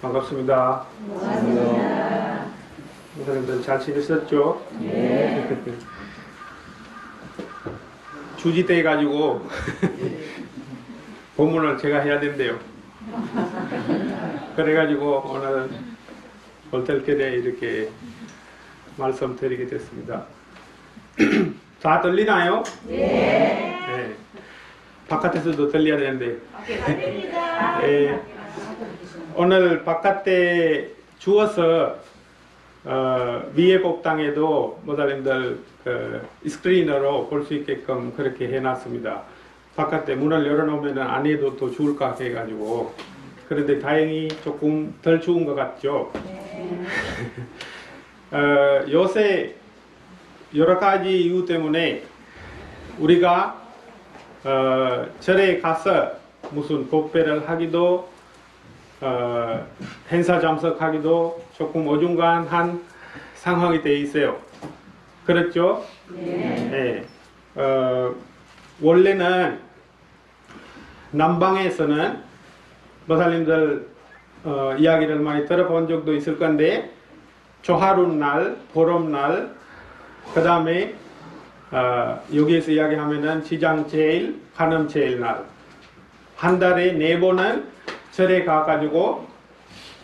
반갑습니다. 반갑습니다. 목사님들 잘 지내셨죠? 네. 주지대 가지고 본문을 제가 해야 된대요. 그래가지고 오늘 얼떨결에 이렇게 말씀 드리게 됐습니다. 다 들리나요? 네. 바깥에서도 들려야 되는데. 네. 오늘 바깥에 주어서 위에 복당에도 목사님들 스크린으로 볼 수 있게끔 그렇게 해놨습니다. 바깥에 문을 열어놓으면 안에도 또 추울까 해가지고. 그런데 다행히 조금 덜 추운 것 같죠? 요새 여러 가지 이유 때문에 우리가 절에 가서 무슨 법회를 하기도 행사 참석하기도 조금 어중간한 상황이 되어 있어요. 그렇죠? 네. 원래는 남방에서는 목사님들 이야기를 많이 들어본 적도 있을 건데 조하룻날, 보름날, 그 다음에 여기에서 이야기하면은 지장제일, 간음제일날 한 달에 4번은 절에 가가지고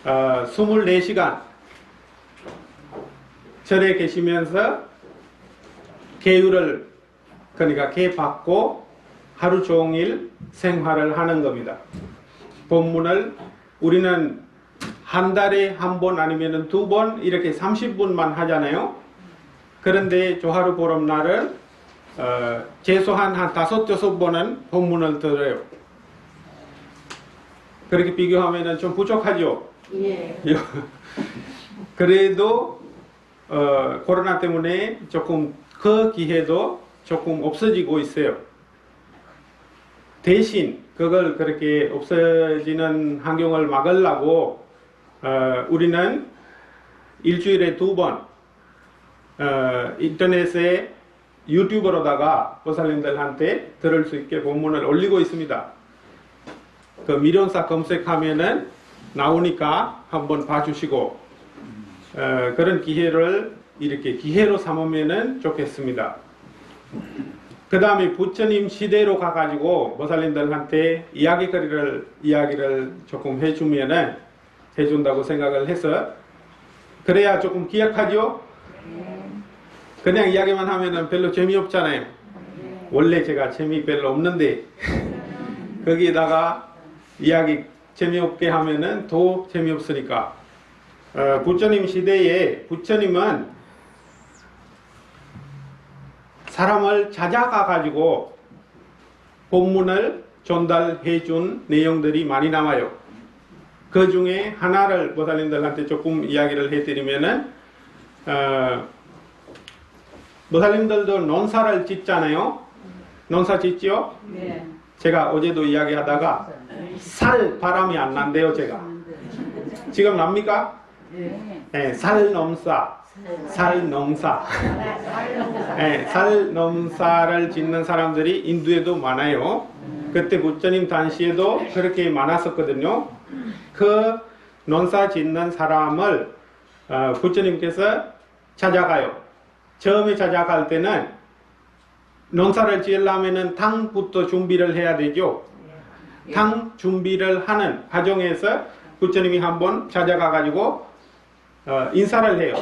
24시간 절에 계시면서 계율을 그러니까 계 받고 하루 종일 생활을 하는 겁니다. 본문을 우리는 한 달에 한 번 아니면 2번 이렇게 30분만 하잖아요. 그런데 조하루 보름날은 최소한 한 5, 6번은 본문을 들어요. 그렇게 비교하면 좀 부족하죠? 예. 그래도 코로나 때문에 조금 그 기회도 조금 없어지고 있어요. 대신 그걸 그렇게 없어지는 환경을 막으려고 우리는 일주일에 2번 인터넷에 유튜브로다가 목사님들한테 들을 수 있게 본문을 올리고 있습니다. 그 미련사 검색하면은 나오니까 한번 봐주시고 그런 기회를 이렇게 기회로 삼으면은 좋겠습니다. 그 다음에 부처님 시대로 가가지고 목사님들한테 이야기를 조금 해준다고 생각을 해서 그래야 조금 기억하죠? 그냥 이야기만 하면은 별로 재미없잖아요. 원래 제가 재미 별로 없는데 거기에다가 이야기 재미없게 하면은 더 재미없으니까 부처님 시대에 부처님은 사람을 찾아가 가지고 본문을 전달해 준 내용들이 많이 남아요. 그 중에 하나를 목사님들한테 조금 이야기를 해드리면은 목사님들도 논사를 짓잖아요. 논사 짓죠? 네. 제가 어제도 이야기하다가 살 바람이 안 난대요. 제가 지금 납니까? 네, 살농사 네, 살농사를 짓는 사람들이 인도에도 많아요. 그때 부처님 당시에도 그렇게 많았었거든요. 그 농사 짓는 사람을 부처님께서 찾아가요. 처음에 찾아갈 때는 농사를 지으려면 땅부터 준비를 해야 되죠. 땅 준비를 하는 과정에서 부처님이 한번 찾아가 가지고 인사를 해요.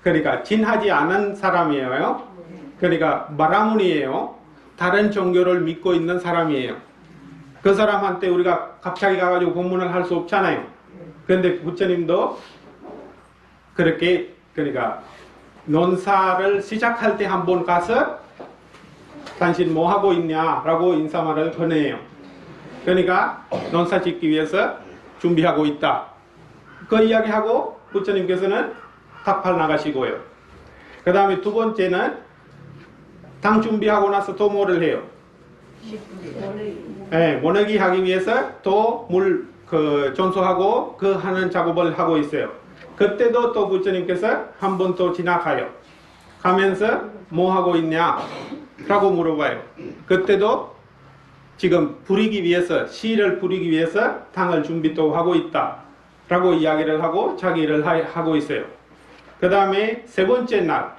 그러니까 진하지 않은 사람이에요. 그러니까 바라문이에요. 다른 종교를 믿고 있는 사람이에요. 그 사람한테 우리가 갑자기 가가지고 본문을 할 수 없잖아요. 그런데 부처님도 그렇게 그러니까 논사를 시작할 때 한번 가서 당신 뭐 하고 있냐라고 인사말을 건네요. 그러니까 논사 짓기 위해서 준비하고 있다. 그 이야기하고 부처님께서는 탁팔 나가시고요. 그 다음에 두 번째는 당 준비하고 나서 또 뭐를 해요? 네, 모내기 하기 위해서 또 물 전소하고 그 하는 작업을 하고 있어요. 그때도 또 부처님께서 한 번 또 지나가요. 가면서 뭐 하고 있냐? 라고 물어봐요. 그때도 지금 부리기 위해서 씨를 부리기 위해서 당을 준비 또 하고 있다 라고 이야기를 하고 자기 일을 하고 있어요. 그 다음에 세 번째 날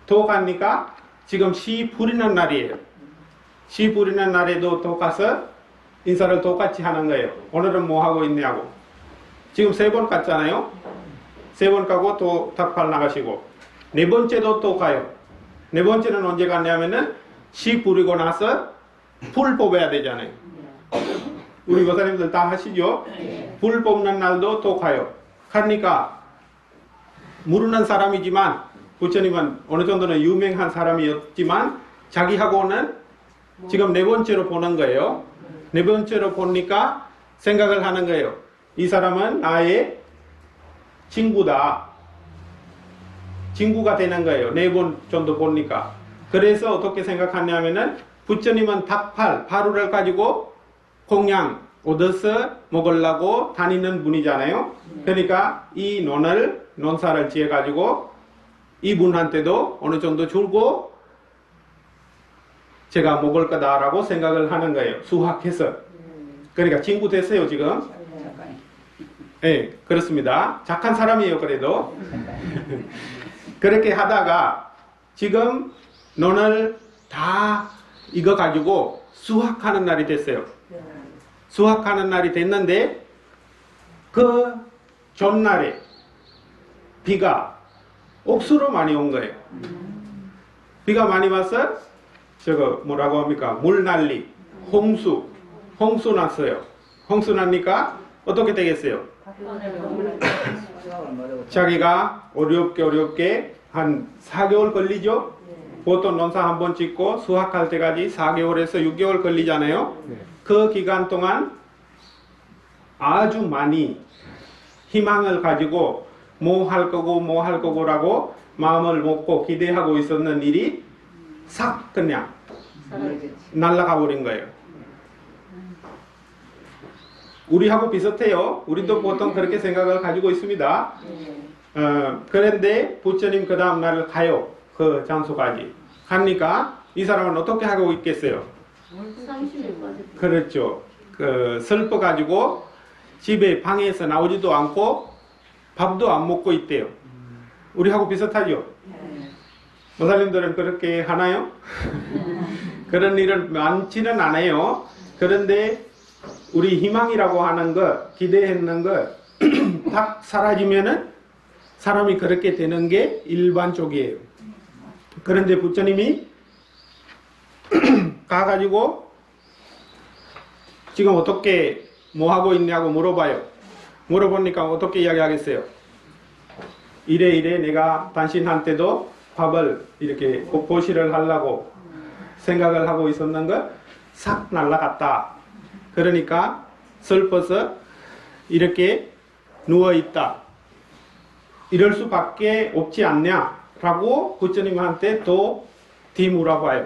도 가니까 지금 씨 부리는 날이에요. 씨 부리는 날에도 도 가서 인사를 똑같이 하는 거예요. 오늘은 뭐 하고 있냐고. 지금 세 번 갔잖아요. 세 번 가고 또 닭발 나가시고 네 번째도 또 가요. 네 번째는 언제 갔냐면은 씨 부리고 나서 불 뽑아야 되잖아요. 우리 목사님들 다 하시죠? 불 뽑는 날도 또 가요. 가니까 모르는 사람이지만 부처님은 어느 정도는 유명한 사람이었지만 자기하고는 지금 네 번째로 보는 거예요. 네 번째로 보니까 생각을 하는 거예요. 이 사람은 나의 친구다. 친구가 되는 거예요. 네 번 정도 보니까. 그래서 어떻게 생각하냐면은 부처님은 닭팔, 파루를 가지고 공양 얻어서 먹으려고 다니는 분이잖아요. 그러니까 이 논사를 지어가지고 이분한테도 어느 정도 줄고 제가 먹을 거다라고 생각을 하는 거예요. 수확해서. 그러니까 친구 됐어요, 지금. 네, 그렇습니다. 착한 사람이에요, 그래도. 그렇게 하다가 지금 논을 다 이거 가지고 수확하는 날이 됐어요. 수확하는 날이 됐는데 그 전날에 비가 억수로 많이 온 거예요. 비가 많이 와서 저거 뭐라고 합니까? 물난리, 홍수 났어요. 홍수 나니까 어떻게 되겠어요? 자기가 어렵게 한 4개월 걸리죠? 보통 논사 한 번 짓고 수확할 때까지 4개월에서 6개월 걸리잖아요. 그 기간 동안 아주 많이 희망을 가지고 뭐 할 거고라고 마음을 먹고 기대하고 있었는 일이 싹 그냥 날아가 버린 거예요. 우리하고 비슷해요. 우리도 보통 그렇게 생각을 가지고 있습니다. 그런데 부처님 그 다음 날 가요. 그 장소까지. 가니까 이 사람은 어떻게 하고 있겠어요? 그렇죠. 슬퍼가지고 집에 방에서 나오지도 않고 밥도 안 먹고 있대요. 우리하고 비슷하죠? 목사님들은 그렇게 하나요? 그런 일은 많지는 않아요. 그런데 우리 희망이라고 하는 거, 기대했는 거 딱 사라지면은 사람이 그렇게 되는 게 일반적이에요. 그런데 부처님이 가가지고 지금 어떻게 뭐 하고 있냐고 물어봐요. 물어보니까 어떻게 이야기하겠어요? 이래 내가 당신한테도 밥을 이렇게 보시를 하려고 생각을 하고 있었는 거 싹 날라갔다. 그러니까 슬퍼서 이렇게 누워있다. 이럴 수밖에 없지 않냐라고 부처님한테 또 뒤물어봐요.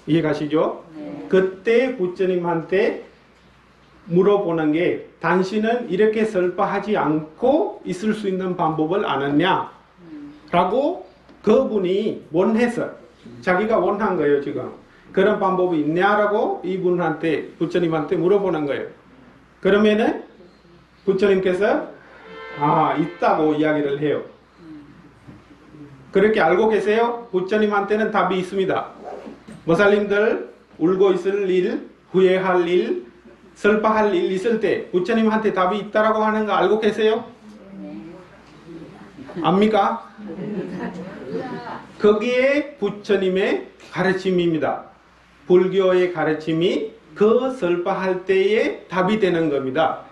이해가시죠? 네. 그때 부처님한테 물어보는 게 당신은 이렇게 슬퍼하지 않고 있을 수 있는 방법을 아느냐? 라고 그분이 원해서 자기가 원한 거예요, 지금. 그런 방법이 있냐라고 이분한테, 부처님한테 물어보는 거예요. 그러면은 부처님께서 있다고 이야기를 해요. 그렇게 알고 계세요? 부처님한테는 답이 있습니다. 모살님들 울고 있을 일, 후회할 일, 슬퍼할 일 있을 때 부처님한테 답이 있다라고 하는 거 알고 계세요? 압니까? 거기에 부처님의 가르침입니다. 불교의 가르침이 그 슬퍼할 때에 답이 되는 겁니다.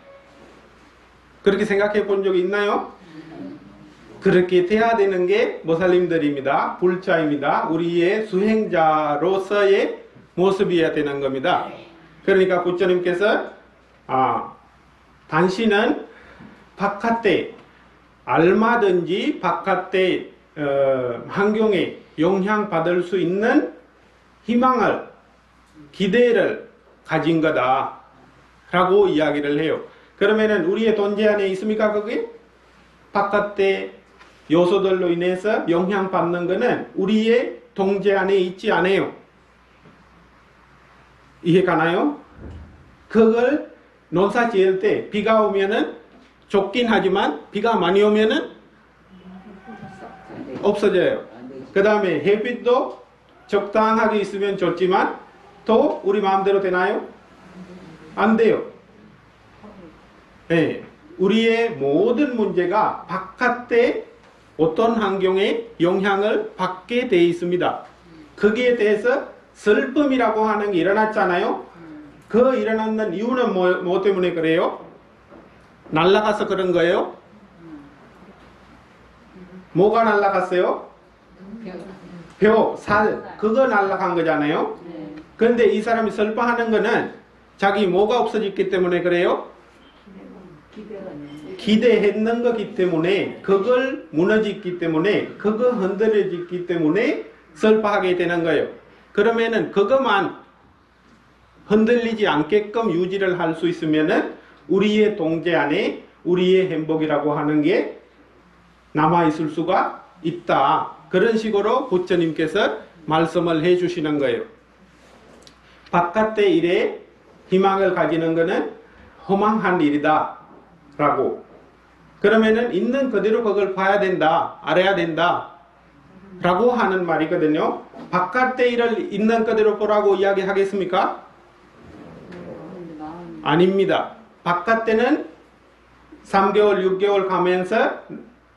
그렇게 생각해 본 적이 있나요? 그렇게 돼야 되는 게 모살님들입니다. 불자입니다. 우리의 수행자로서의 모습이어야 되는 겁니다. 그러니까 부처님께서 당신은 바깥에 얼마든지 바깥에 환경에 영향받을 수 있는 희망을 기대를 가진 거다 라고 이야기를 해요. 그러면은 우리의 존재 안에 있습니까? 그게? 바깥의 요소들로 인해서 영향받는 것은 우리의 동재 안에 있지 않아요. 이해 가나요? 그걸 농사 지을 때 비가 오면은 좋긴 하지만 비가 많이 오면은 없어져요. 그 다음에 햇빛도 적당하게 있으면 좋지만 또 우리 마음대로 되나요? 안 돼요. 네, 우리의 모든 문제가 바깥에 어떤 환경에 영향을 받게 되어 있습니다. 거기에 대해서 슬픔이라고 하는 게 일어났잖아요. 그 일어나는 이유는 뭐 때문에 그래요? 날아가서 그런 거예요? 뭐가 날아갔어요? 벼, 살, 그거 날아간 거잖아요. 그런데 이 사람이 슬퍼하는 거는 자기 뭐가 없어졌기 때문에 그래요? 기대했는 거기 때문에, 그걸 무너졌기 때문에, 그거 흔들어졌기 때문에 슬퍼하게 되는 거예요. 그러면은 그것만 흔들리지 않게끔 유지를 할 수 있으면은 우리의 동재 안에 우리의 행복이라고 하는 게 남아있을 수가 있다. 그런 식으로 부처님께서 말씀을 해주시는 거예요. 바깥의 일에 희망을 가지는 것은 허망한 일이다 라고. 그러면은 있는 그대로 그걸 봐야 된다, 알아야 된다 라고 하는 말이거든요. 바깥의 일을 있는 그대로 보라고 이야기하겠습니까? 아닙니다. 바깥에는 3개월, 6개월 가면서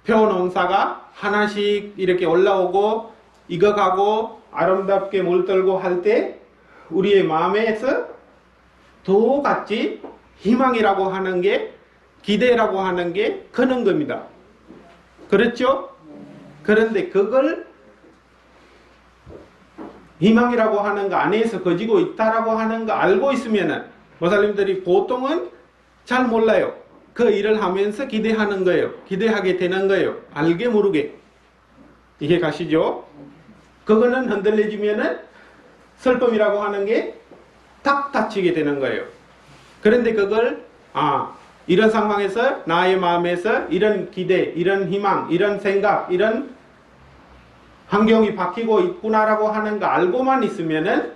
표 농사가 하나씩 이렇게 올라오고 익어가고 아름답게 물들고 할 때 우리의 마음에서 똑같이 희망이라고 하는 게, 기대라고 하는 게 크는 겁니다. 그렇죠? 그런데 그걸 희망이라고 하는 거 안에서 거지고 있다라고 하는 거 알고 있으면은 모살님들이 보통은 잘 몰라요. 그 일을 하면서 기대하는 거예요. 기대하게 되는 거예요. 알게 모르게. 이해 가시죠? 그거는 흔들려지면은 슬픔이라고 하는 게 탁 닫히게 되는 거예요. 그런데 그걸 이런 상황에서 나의 마음에서 이런 기대, 이런 희망, 이런 생각, 이런 환경이 바뀌고 있구나라고 하는 거 알고만 있으면은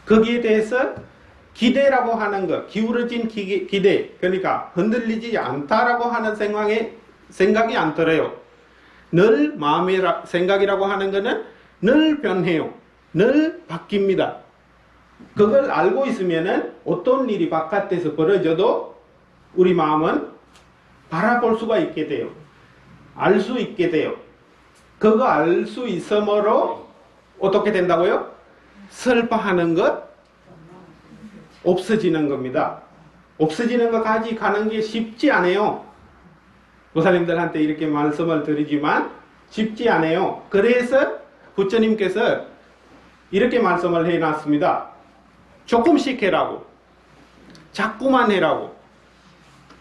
거기에 대해서 기대라고 하는 거, 기울어진 기대, 그러니까 흔들리지 않다라고 하는 생각이 안 들어요. 늘 마음의 생각이라고 하는 거는 늘 변해요. 늘 바뀝니다. 그걸 알고 있으면은 어떤 일이 바깥에서 벌어져도 우리 마음은 바라볼 수가 있게 돼요. 알 수 있게 돼요. 그거 알 수 있으므로 어떻게 된다고요? 슬퍼하는 것 없어지는 겁니다. 없어지는 것까지 가는 게 쉽지 않아요. 보살님들한테 이렇게 말씀을 드리지만 쉽지 않아요. 그래서 부처님께서 이렇게 말씀을 해놨습니다. 조금씩 해라고, 자꾸만 해라고.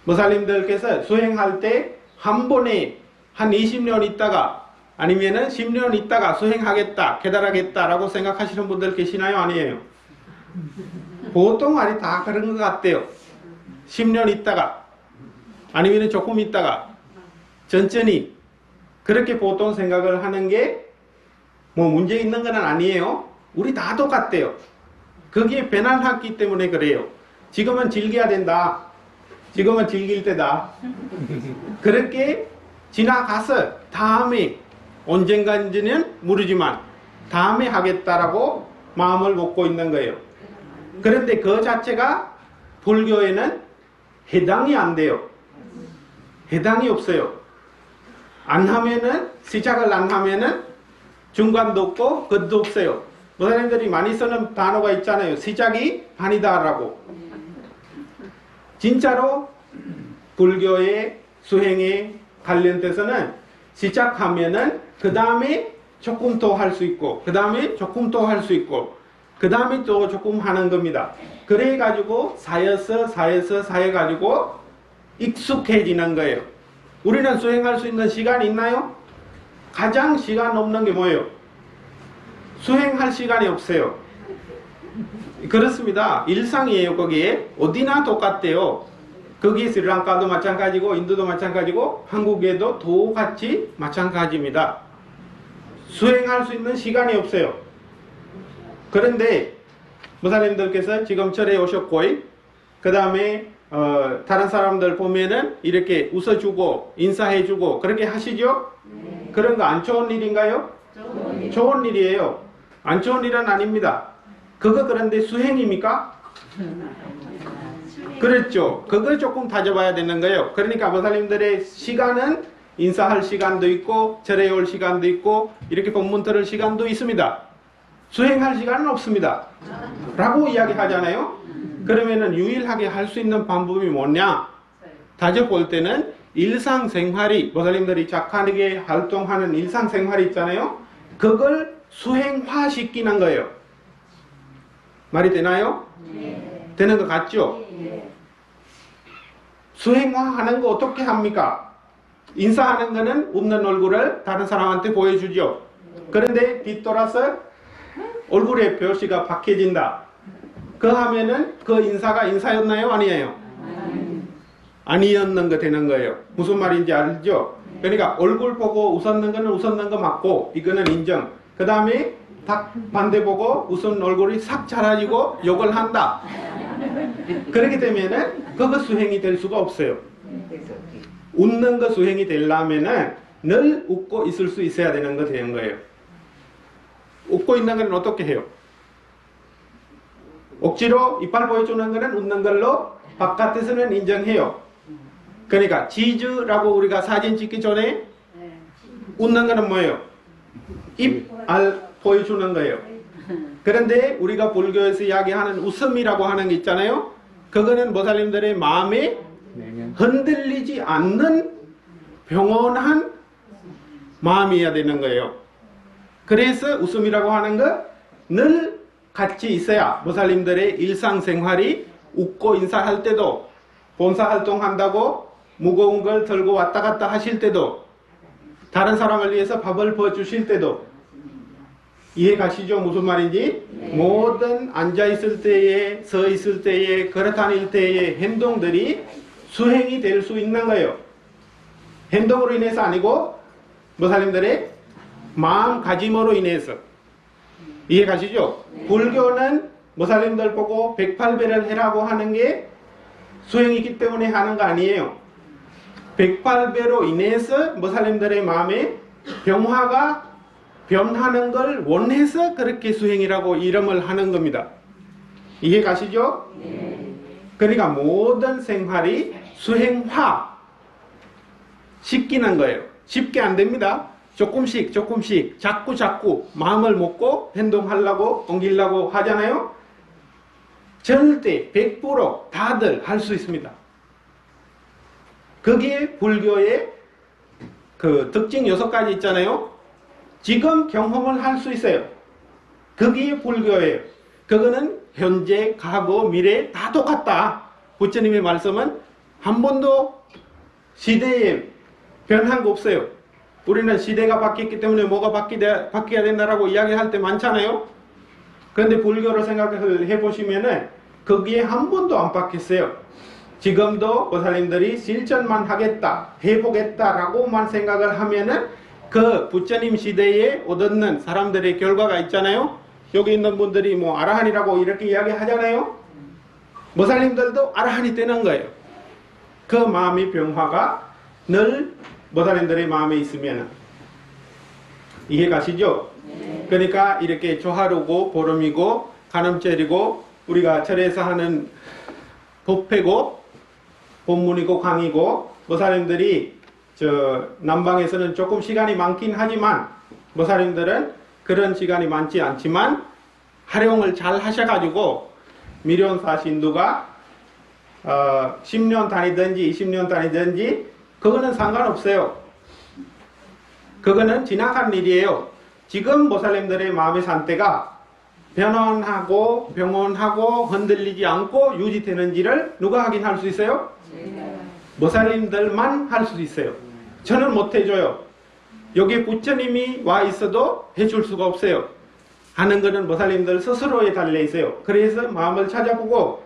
보살님들께서 수행할 때 한 번에 한 20년 있다가 아니면은 10년 있다가 수행하겠다, 깨달아겠다라고 생각하시는 분들 계시나요? 아니에요? 보통 말이 다 그런 것 같아요. 10년 있다가 아니면 조금 있다가 천천히, 그렇게 보통 생각을 하는 게 뭐 문제 있는 건 아니에요. 우리 다 똑같대요. 거기에 배난했기 때문에 그래요. 지금은 즐겨야 된다. 지금은 즐길 때다. 그렇게 지나가서 다음에 언젠가인지는 모르지만 다음에 하겠다라고 마음을 먹고 있는 거예요. 그런데 그 자체가 불교에는 해당이 안 돼요. 해당이 없어요. 안 하면은, 시작을 안 하면은 중간도 없고 끝도 없어요. 모사님들이 많이 쓰는 단어가 있잖아요. 시작이 반이다라고. 진짜로 불교의 수행에 관련돼서는 시작하면은 그 다음에 조금 더 할 수 있고, 그 다음에 조금 더 할 수 있고, 그 다음에 또 조금 하는 겁니다. 그래 가지고 쌓여 가지고 익숙해지는 거예요. 우리는 수행할 수 있는 시간이 있나요? 가장 시간 없는 게 뭐예요? 수행할 시간이 없어요. 그렇습니다. 일상이에요. 거기에 어디나 똑같대요. 거기 스리랑카도 마찬가지고 인도도 마찬가지고 한국에도 똑같이 마찬가지입니다. 수행할 수 있는 시간이 없어요. 그런데 목사님들께서 지금 절에 오셨고, 그 다음에 다른 사람들 보면은 이렇게 웃어주고 인사해주고 그렇게 하시죠? 그런 거 안 좋은 일인가요? 좋은 일이에요. 안 좋은 일은 아닙니다. 그런데 수행입니까? 그렇죠. 그걸 조금 다져봐야 되는 거예요. 그러니까 목사님들의 시간은 인사할 시간도 있고 절에 올 시간도 있고 이렇게 본문 들을 시간도 있습니다. 수행할 시간은 없습니다. 라고 이야기하잖아요. 그러면은 유일하게 할 수 있는 방법이 뭐냐? 다져볼 때는 일상생활이 목사님들이 착하게 활동하는 일상생활이 있잖아요. 그걸 수행화시키는 거예요. 말이 되나요? 되는 것 같죠? 수행화하는 거 어떻게 합니까? 인사하는 거는 웃는 얼굴을 다른 사람한테 보여주죠. 그런데 뒤돌아서 얼굴의 표시가 박해진다. 그 하면은 그 인사가 인사였나요? 아니에요? 아니었는 거 되는 거예요. 무슨 말인지 알죠? 그러니까 얼굴 보고 웃었는 거는 웃었는 거 맞고 이거는 인정. 그 다음에 딱 반대 보고 웃은 얼굴이 싹 자라지고 욕을 한다. 그렇게 되면은 그거 수행이 될 수가 없어요. 웃는 거 수행이 되려면은 늘 웃고 있을 수 있어야 되는 거 되는 거예요. 웃고 있는 거는 어떻게 해요? 억지로 이빨 보여주는 거는 웃는 걸로 바깥에서는 인정해요. 그러니까 지즈라고 우리가 사진 찍기 전에 웃는 거는 뭐예요? 입, 알 보여주는 거예요. 그런데 우리가 불교에서 이야기하는 웃음이라고 하는 게 있잖아요. 그거는 모살님들의 마음에 흔들리지 않는 평온한 마음이어야 되는 거예요. 그래서 웃음이라고 하는 거 늘 같이 있어야 모살님들의 일상생활이 웃고 인사할 때도 봉사활동한다고 무거운 걸 들고 왔다 갔다 하실 때도 다른 사람을 위해서 밥을 부어주실 때도 이해 가시죠? 무슨 말인지? 모든 앉아있을 때에 서 있을 때에 걸어 다닐 때의 행동들이 수행이 될 수 있는 거예요. 행동으로 인해서 아니고 모살님들의 마음가짐으로 인해서. 이해 가시죠? 불교는 모살님들 보고 108배를 해라고 하는 게 수행이기 때문에 하는 거 아니에요. 108배로 인해서 모살님들의 마음에 변화가 변하는 걸 원해서 그렇게 수행이라고 이름을 하는 겁니다. 이해 가시죠? 그러니까 모든 생활이 수행화 시키는 거예요. 쉽게 안 됩니다. 조금씩 자꾸 마음을 먹고 행동하려고 옮기려고 하잖아요. 절대 100% 다들 할 수 있습니다. 그게 불교의 그 특징 6가지 있잖아요. 지금 경험을 할 수 있어요. 그게 불교예요. 그거는 현재, 과거, 미래 다 똑같다. 부처님의 말씀은 한 번도 시대에 변한 거 없어요. 우리는 시대가 바뀌었기 때문에 뭐가 바뀌어야 된다라고 이야기할 때 많잖아요. 그런데 불교를 생각을 해보시면은 거기에 한 번도 안 바뀌었어요. 지금도 보살님들이 실천만 하겠다, 해보겠다라고만 생각을 하면은 그 부처님 시대에 얻는 사람들의 결과가 있잖아요. 여기 있는 분들이 뭐 아라한이라고 이렇게 이야기하잖아요. 보살님들도 아라한이 되는 거예요. 그 마음의 변화가 늘 보살님들의 마음에 있으면. 이해 가시죠? 그러니까 이렇게 조하루고 보름이고 간음절이고 우리가 절에서 하는 법회고 본문이고 강의고 보살님들이 저 남방에서는 조금 시간이 많긴 하지만 보살님들은 그런 시간이 많지 않지만 활용을 잘 하셔가지고 미련사 신도가 10년 다니든지 20년 다니든지 그거는 상관없어요. 그거는 지나간 일이에요. 지금 보살님들의 마음의 상태가 변화하고 병원하고 흔들리지 않고 유지되는지를 누가 확인할 수 있어요? 보살님들만 할 수 있어요. 저는 못 해줘요. 여기 부처님이 와 있어도 해줄 수가 없어요. 하는 거는 보살님들 스스로에 달려 있어요. 그래서 마음을 찾아보시고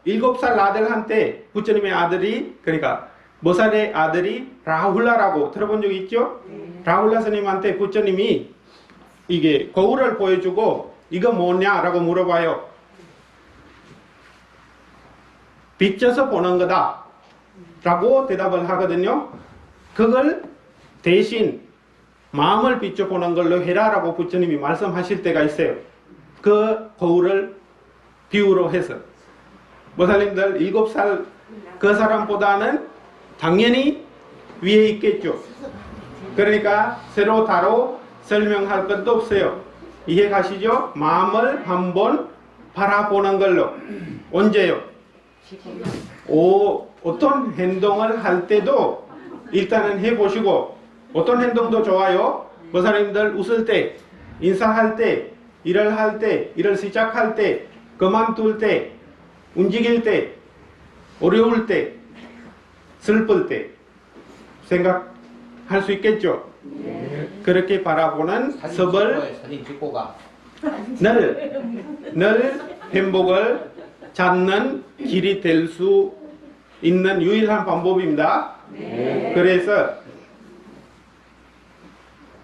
7살 아들한테 부처님의 아들이 그러니까 보살의 아들이 라훌라라고 들어본 적이 있죠? 라훌라 스님한테 부처님이 이게 거울을 보여주고 이거 뭐냐라고 물어봐요. 비춰서 보는 거다 라고 대답을 하거든요. 그걸 대신 마음을 비춰보는 걸로 해라라고 부처님이 말씀하실 때가 있어요. 그 거울을 비유로 해서 모살님들 7살 그 사람보다는 당연히 위에 있겠죠. 그러니까 새로 다로 설명할 것도 없어요. 이해 가시죠? 마음을 한번 바라보는 걸로. 언제요? 어떤 행동을 할 때도 일단은 해보시고, 어떤 행동도 좋아요. 모사님들 웃을 때, 인사할 때, 일을 할 때, 일을 시작할 때, 그만둘 때, 움직일 때, 어려울 때, 슬플 때 생각할 수 있겠죠. 그렇게 바라보는 섭을 사진 찍고 가. 늘 행복을 찾는 길이 될 수 있는 유일한 방법입니다. 그래서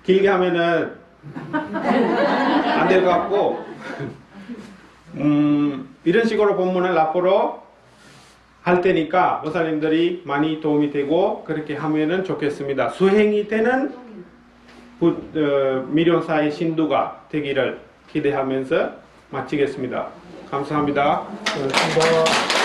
길게 하면은 안 될 것 같고 이런 식으로 본문을 앞으로 할 테니까 모사님들이 많이 도움이 되고 그렇게 하면은 좋겠습니다. 수행이 되는 미련사의 신도가 되기를 기대하면서 마치겠습니다. 감사합니다. 고맙습니다.